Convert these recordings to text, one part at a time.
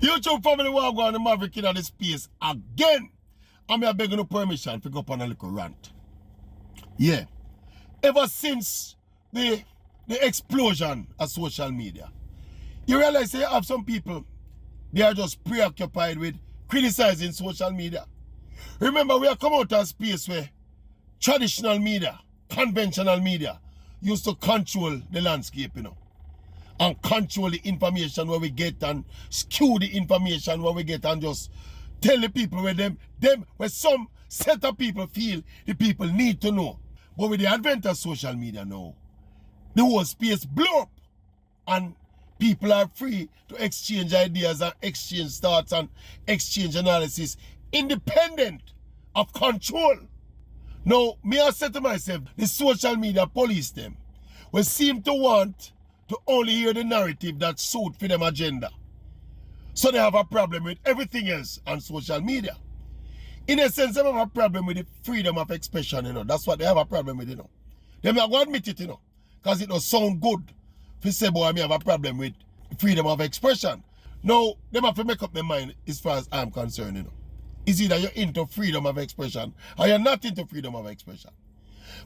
YouTube family want to go on the Maverick in the space again. And I begging no permission to go up on a little rant. Yeah. Ever since the explosion of social media, you realize you have some people, they are just preoccupied with criticizing social media. Remember, we have come out of a space where traditional media, conventional media, used to control the landscape, you know, and control the information where we get and skew the information where we get and just tell the people where where some set of people feel the people need to know. But with the advent of social media now, the whole space blew up and people are free to exchange ideas and exchange thoughts and exchange analysis independent of control. Now, me I said to myself, the social media police them will seem to want to only hear the narrative that suit for them agenda. So they have a problem with everything else on social media. In a sense, they have a problem with the freedom of expression, you know. That's what they have a problem with, you know. They not going to admit it, you know. Because it don't sound good to say, boy, I have a problem with freedom of expression. Now, they have to make up their mind as far as I'm concerned, you know. Is either you're into freedom of expression or you're not into freedom of expression.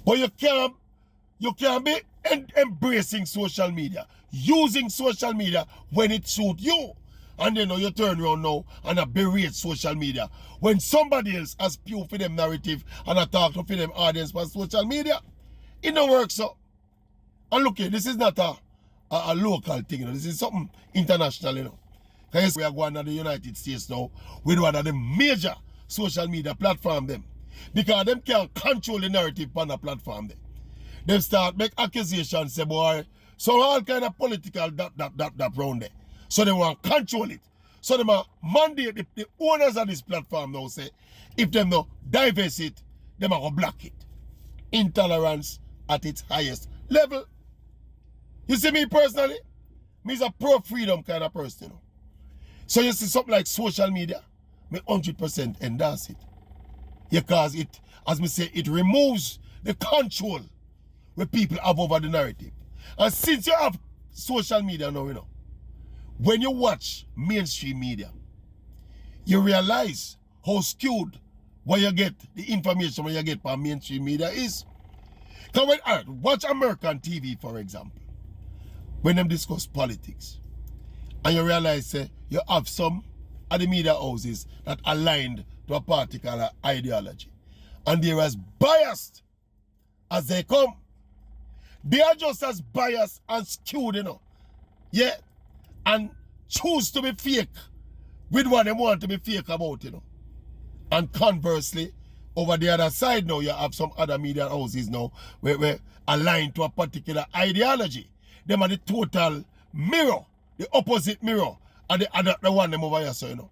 But you can't be embracing social media, using social media when it suits you. And then you turn around now and berate social media when somebody else has spew for them narrative and talk to for them audience for social media. It don't work so. And look here, this is not a local thing, you know. This is something international, you know. Because we are going to the United States now with one of the major social media platform them. Because them can't control the narrative on the platform them. They start make accusations, say boy, so all kind of political that round there. So they want to control it. So they mandate the owners of this platform now say, if them no divest it, they are going to block it. Intolerance at its highest level. You see me personally? Me is a pro-freedom kind of person, you know. So you see something like social media, me 100% endorse it. Because it, as me say, it removes the control where people have over the narrative. And since you have social media now, you know, when you watch mainstream media, you realize how skewed what you get, the information when you get from mainstream media is. Because when watch American TV, for example, when them discuss politics, and you realize you have some of the media houses that aligned to a particular ideology. And they're as biased as they come. They are just as biased and skewed, you know. Yeah. And choose to be fake with what they want to be fake about, you know. And conversely, over the other side now, you have some other media houses now where aligned to a particular ideology. Them are the total mirror, the opposite mirror, and the one them over here, so you know.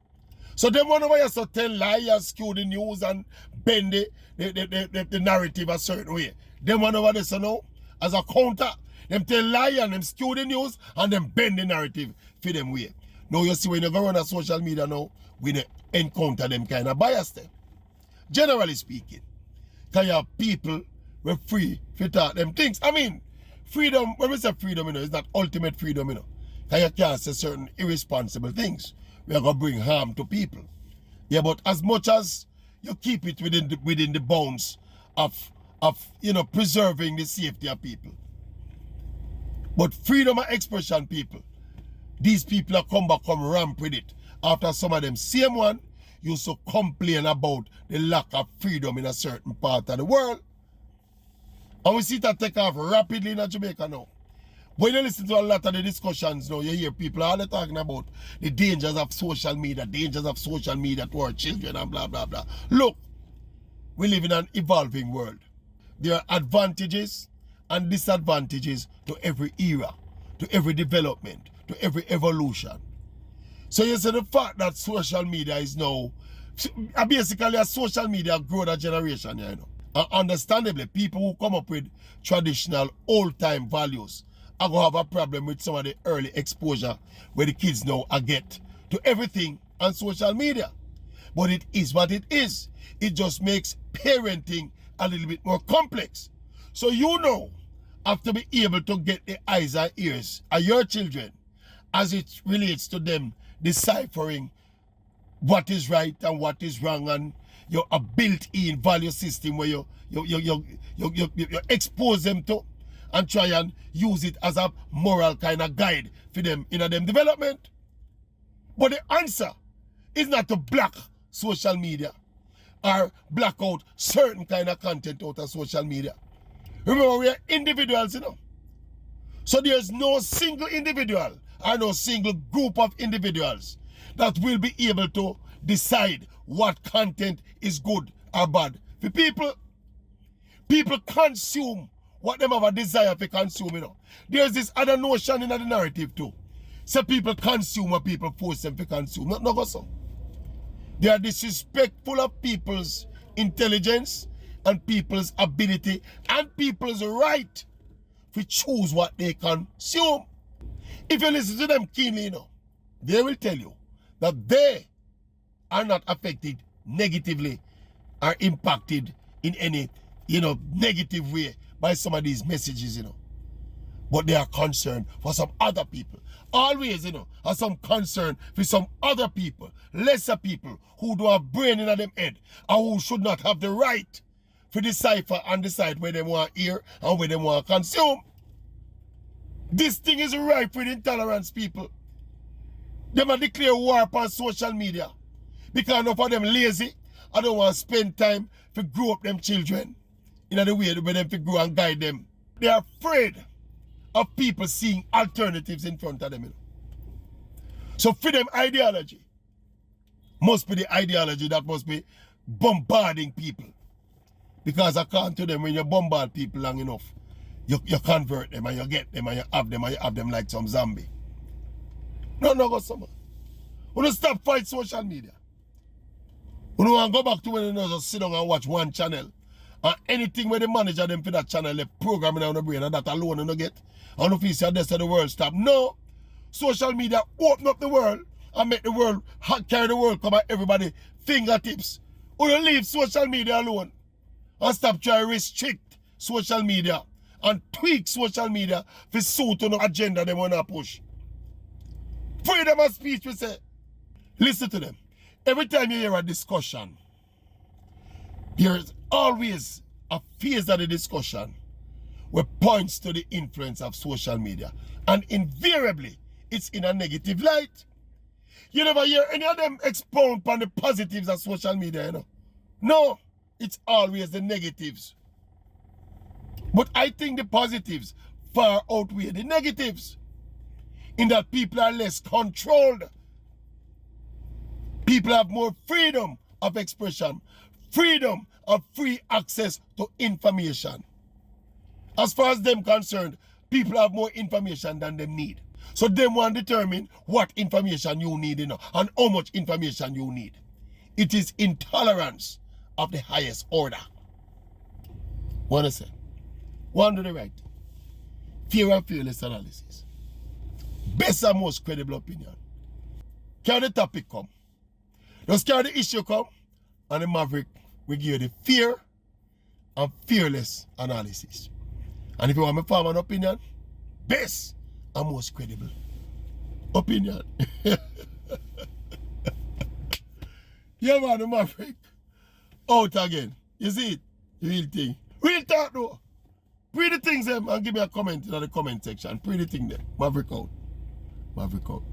So them one over here so tell liars, skew the news and bend the narrative a certain way. Them one over there so now, as a counter, them tell liar and them skew the news and them bend the narrative for them way. Now you see when you go on social media now, we encounter them kind of bias there. Generally speaking, because you have people who are free to talk them things. I mean, freedom, when we say freedom, you know, it's not ultimate freedom, you know. Because you can't say certain irresponsible things. We are going to bring harm to people. Yeah, but as much as you keep it within the bounds of you know, preserving the safety of people. But freedom of expression, people, these people are come ramp with it. After some of them same one used to complain about the lack of freedom in a certain part of the world. And we see that take off rapidly in Jamaica now. When you listen to a lot of the discussions now, you hear people all talking about the dangers of social media to our children and blah, blah, blah. Look, we live in an evolving world. There are advantages and disadvantages to every era, to every development, to every evolution. So you see the fact that social media is now, basically a social media grow that generation, you know. And understandably, people who come up with traditional old-time values are going to have a problem with some of the early exposure where the kids now get to everything on social media. But it is what it is. It just makes parenting a little bit more complex. So you know, have to be able to get the eyes and ears of your children as it relates to them deciphering what is right and what is wrong, and a built-in value system where you expose them to and try and use it as a moral kind of guide for them in them development. But the answer is not to block social media or block out certain kind of content out of social media. Remember, we are individuals, you know. So there's no single individual or no single group of individuals that will be able to decide what content is good or bad. For people consume what them have a desire to consume, you know. There's this other notion in the narrative too. So people consume what people force them to consume. Not so. They are disrespectful of people's intelligence and people's ability and people's right to choose what they consume. If you listen to them keenly, you know, they will tell you that they are not affected negatively or impacted in any, negative way by some of these messages, you know. But they are concerned for some other people. Always, have some concern for some other people, lesser people who don't have brain in them head and who should not have the right to decipher and decide where they want to hear and where they want to consume. This thing is ripe with intolerance, people. They might declare war upon social media because enough of them lazy. I don't want to spend time to grow up them children in the way where them to grow and guide them. They are afraid of people seeing alternatives in front of them. You know? So freedom ideology must be the ideology that must be bombarding people. Because according to them, when you bombard people long enough, you convert them and you get them and you have them like some zombie. No, go somewhere. We don't stop fight social media. We don't want to go back to when you just sit down and watch one channel. And anything where the manager them for that channel, they programming on the brain and that alone you don't get. And if you say this the world stop. No. Social media open up the world and make the world carry the world come at everybody fingertips. We don't leave social media alone. And stop trying to restrict social media and tweak social media for suit on the agenda they want to push. Freedom of speech, we say. Listen to them. Every time you hear a discussion, there is always a phase of the discussion where points to the influence of social media. And invariably, it's in a negative light. You never hear any of them expound upon the positives of social media, you know. No, it's always the negatives. But I think the positives far outweigh the negatives. In that people are less controlled. People have more freedom of expression, freedom of free access to information. As far as them concerned, people have more information than they need. So they want to determine what information you need, and how much information you need. It is intolerance of the highest order. What I say? One to the right. Fear and fearless analysis. Best and most credible opinion. Can the topic come? Just carry the issue come, and the Maverick will give you the fear and fearless analysis. And if you want me to form an opinion, best and most credible opinion. Yeah, man, the Maverick out again. You see it? Real thing. Real talk though. Read the things them and give me a comment in the comment section. Read the thing there. Maverick out. Maverick out.